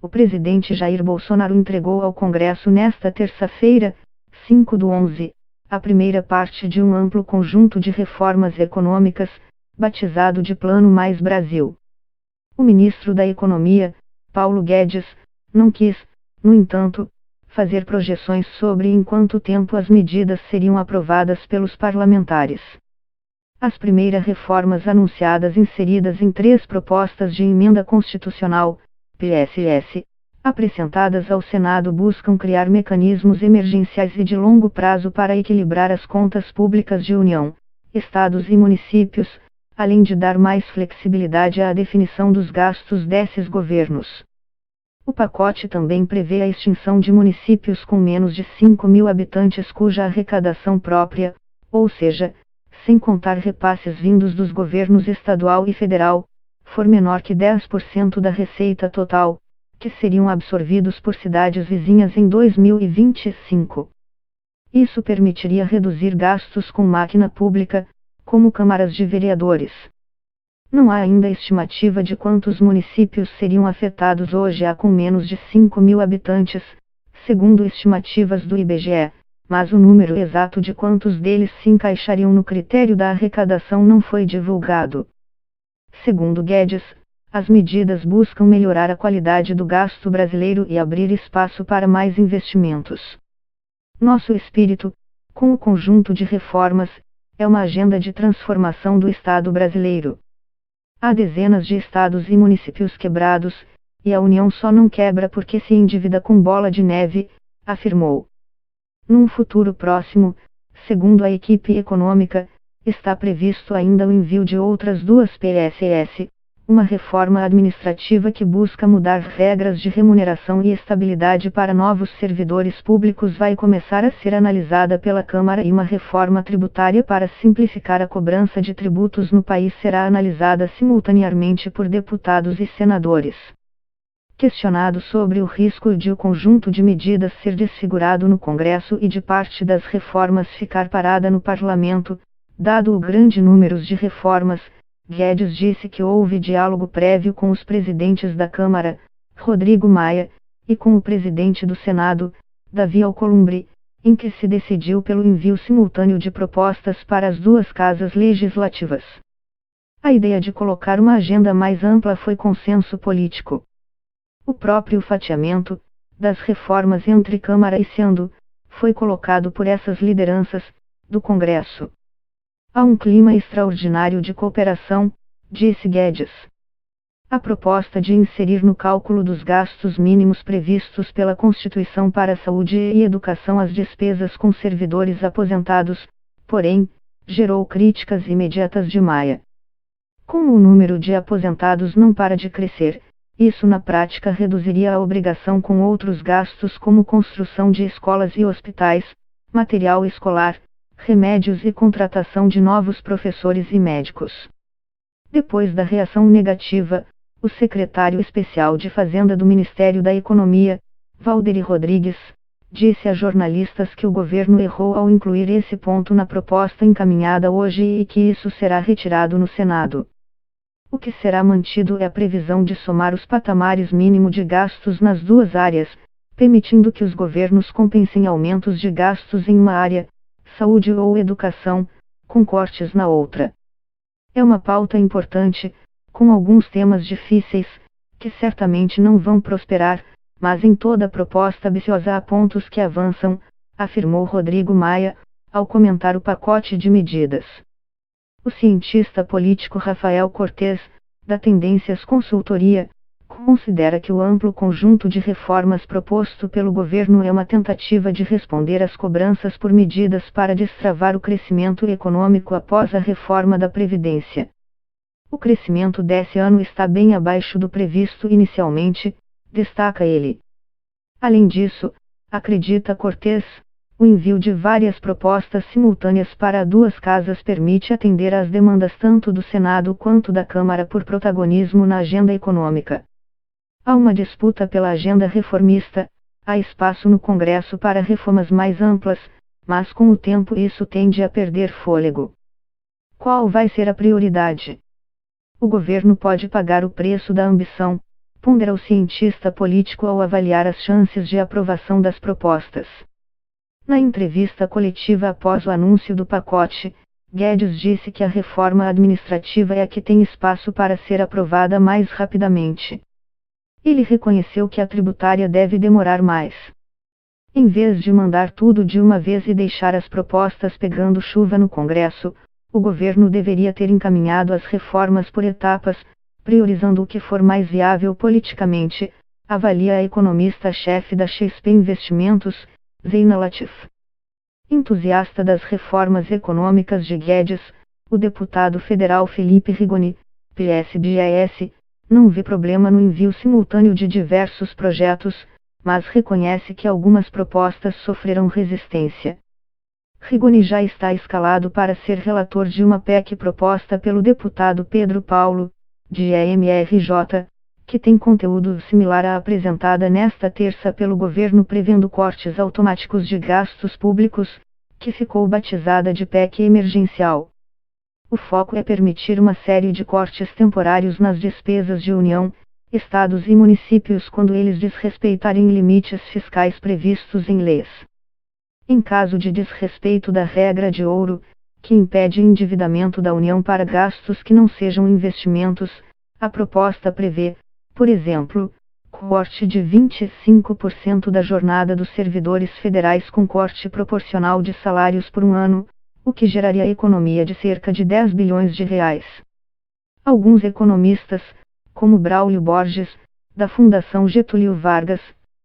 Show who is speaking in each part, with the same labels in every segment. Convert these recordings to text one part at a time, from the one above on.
Speaker 1: o presidente Jair Bolsonaro entregou ao Congresso nesta terça-feira, 5/11, a primeira parte de um amplo conjunto de reformas econômicas, batizado de Plano Mais Brasil. O ministro da Economia, Paulo Guedes, não quis, no entanto, fazer projeções sobre em quanto tempo as medidas seriam aprovadas pelos parlamentares. As primeiras reformas anunciadas inseridas em 3 propostas de emenda constitucional, PSS, apresentadas ao Senado buscam criar mecanismos emergenciais e de longo prazo para equilibrar as contas públicas de União, estados e municípios, além de dar mais flexibilidade à definição dos gastos desses governos. O pacote também prevê a extinção de municípios com menos de 5.000 habitantes cuja arrecadação própria, ou seja, sem contar repasses vindos dos governos estadual e federal, for menor que 10% da receita total, que seriam absorvidos por cidades vizinhas em 2025. Isso permitiria reduzir gastos com máquina pública, como câmaras de vereadores. Não há ainda estimativa de quantos municípios seriam afetados hoje com menos de 5.000 habitantes, segundo estimativas do IBGE, mas o número exato de quantos deles se encaixariam no critério da arrecadação não foi divulgado. Segundo Guedes, as medidas buscam melhorar a qualidade do gasto brasileiro e abrir espaço para mais investimentos. Nosso espírito, com o conjunto de reformas, é uma agenda de transformação do Estado brasileiro. Há dezenas de estados e municípios quebrados, e a União só não quebra porque se endivida com bola de neve, afirmou. Num futuro próximo, segundo a equipe econômica, está previsto ainda o envio de outras 2 PSS, uma reforma administrativa que busca mudar regras de remuneração e estabilidade para novos servidores públicos vai começar a ser analisada pela Câmara e uma reforma tributária para simplificar a cobrança de tributos no país será analisada simultaneamente por deputados e senadores. Questionado sobre o risco de o conjunto de medidas ser desfigurado no Congresso e de parte das reformas ficar parada no Parlamento, dado o grande número de reformas, Guedes disse que houve diálogo prévio com os presidentes da Câmara, Rodrigo Maia, e com o presidente do Senado, Davi Alcolumbre, em que se decidiu pelo envio simultâneo de propostas para as 2 casas legislativas. A ideia de colocar uma agenda mais ampla foi consenso político. O próprio fatiamento das reformas entre Câmara e Senado foi colocado por essas lideranças do Congresso. Há um clima extraordinário de cooperação, disse Guedes. A proposta de inserir no cálculo dos gastos mínimos previstos pela Constituição para a saúde e educação as despesas com servidores aposentados, porém, gerou críticas imediatas de Maia. Como o número de aposentados não para de crescer, isso na prática reduziria a obrigação com outros gastos como construção de escolas e hospitais, material escolar, remédios e contratação de novos professores e médicos. Depois da reação negativa, o secretário especial de Fazenda do Ministério da Economia, Valderi Rodrigues, disse a jornalistas que o governo errou ao incluir esse ponto na proposta encaminhada hoje e que isso será retirado no Senado. O que será mantido é a previsão de somar os patamares mínimo de gastos nas 2 áreas, permitindo que os governos compensem aumentos de gastos em uma área, saúde ou educação, com cortes na outra. É uma pauta importante, com alguns temas difíceis, que certamente não vão prosperar, mas em toda proposta ambiciosa há pontos que avançam, afirmou Rodrigo Maia, ao comentar o pacote de medidas. O cientista político Rafael Cortes, da Tendências Consultoria, considera que o amplo conjunto de reformas proposto pelo governo é uma tentativa de responder às cobranças por medidas para destravar o crescimento econômico após a reforma da Previdência. O crescimento desse ano está bem abaixo do previsto inicialmente, destaca ele. Além disso, acredita Cortes, o envio de várias propostas simultâneas para 2 casas permite atender às demandas tanto do Senado quanto da Câmara por protagonismo na agenda econômica. Há uma disputa pela agenda reformista, há espaço no Congresso para reformas mais amplas, mas com o tempo isso tende a perder fôlego. Qual vai ser a prioridade? O governo pode pagar o preço da ambição, pondera o cientista político ao avaliar as chances de aprovação das propostas. Na entrevista coletiva após o anúncio do pacote, Guedes disse que a reforma administrativa é a que tem espaço para ser aprovada mais rapidamente. Ele reconheceu que a tributária deve demorar mais. Em vez de mandar tudo de uma vez e deixar as propostas pegando chuva no Congresso, o governo deveria ter encaminhado as reformas por etapas, priorizando o que for mais viável politicamente, avalia a economista-chefe da XP Investimentos, Zeina Latif. Entusiasta das reformas econômicas de Guedes, o deputado federal Felipe Rigoni, PSDS, não vê problema no envio simultâneo de diversos projetos, mas reconhece que algumas propostas sofrerão resistência. Rigoni já está escalado para ser relator de uma PEC proposta pelo deputado Pedro Paulo, de EMRJ, que tem conteúdo similar à apresentada nesta terça pelo governo prevendo cortes automáticos de gastos públicos, que ficou batizada de PEC emergencial. O foco é permitir uma série de cortes temporários nas despesas de União, estados e municípios quando eles desrespeitarem limites fiscais previstos em leis. Em caso de desrespeito da regra de ouro, que impede endividamento da União para gastos que não sejam investimentos, a proposta prevê, por exemplo, corte de 25% da jornada dos servidores federais com corte proporcional de salários por um ano, o que geraria economia de cerca de 10 bilhões de reais. Alguns economistas, como Braulio Borges, da Fundação Getúlio Vargas,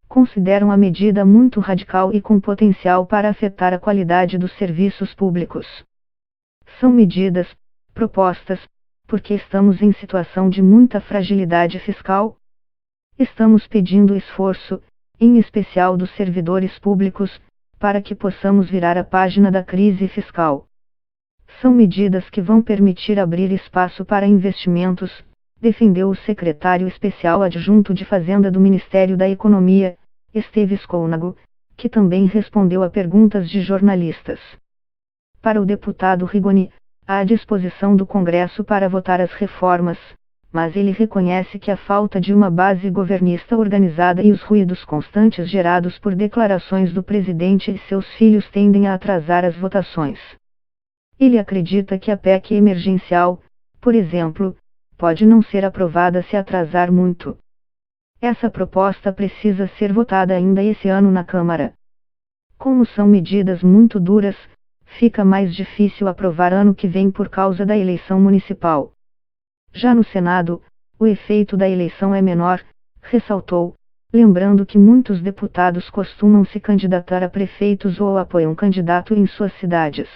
Speaker 1: consideram a medida muito radical e com potencial para afetar a qualidade dos serviços públicos. São medidas, propostas, porque estamos em situação de muita fragilidade fiscal. Estamos pedindo esforço, em especial dos servidores públicos, para que possamos virar a página da crise fiscal. São medidas que vão permitir abrir espaço para investimentos, defendeu o secretário especial adjunto de Fazenda do Ministério da Economia, Esteves Cônago, que também respondeu a perguntas de jornalistas. Para o deputado Rigoni, há disposição do Congresso para votar as reformas, mas ele reconhece que a falta de uma base governista organizada e os ruídos constantes gerados por declarações do presidente e seus filhos tendem a atrasar as votações. Ele acredita que a PEC emergencial, por exemplo, pode não ser aprovada se atrasar muito. Essa proposta precisa ser votada ainda esse ano na Câmara. Como são medidas muito duras, fica mais difícil aprovar ano que vem por causa da eleição municipal. Já no Senado, o efeito da eleição é menor, ressaltou, lembrando que muitos deputados costumam se candidatar a prefeitos ou apoiam candidato em suas cidades.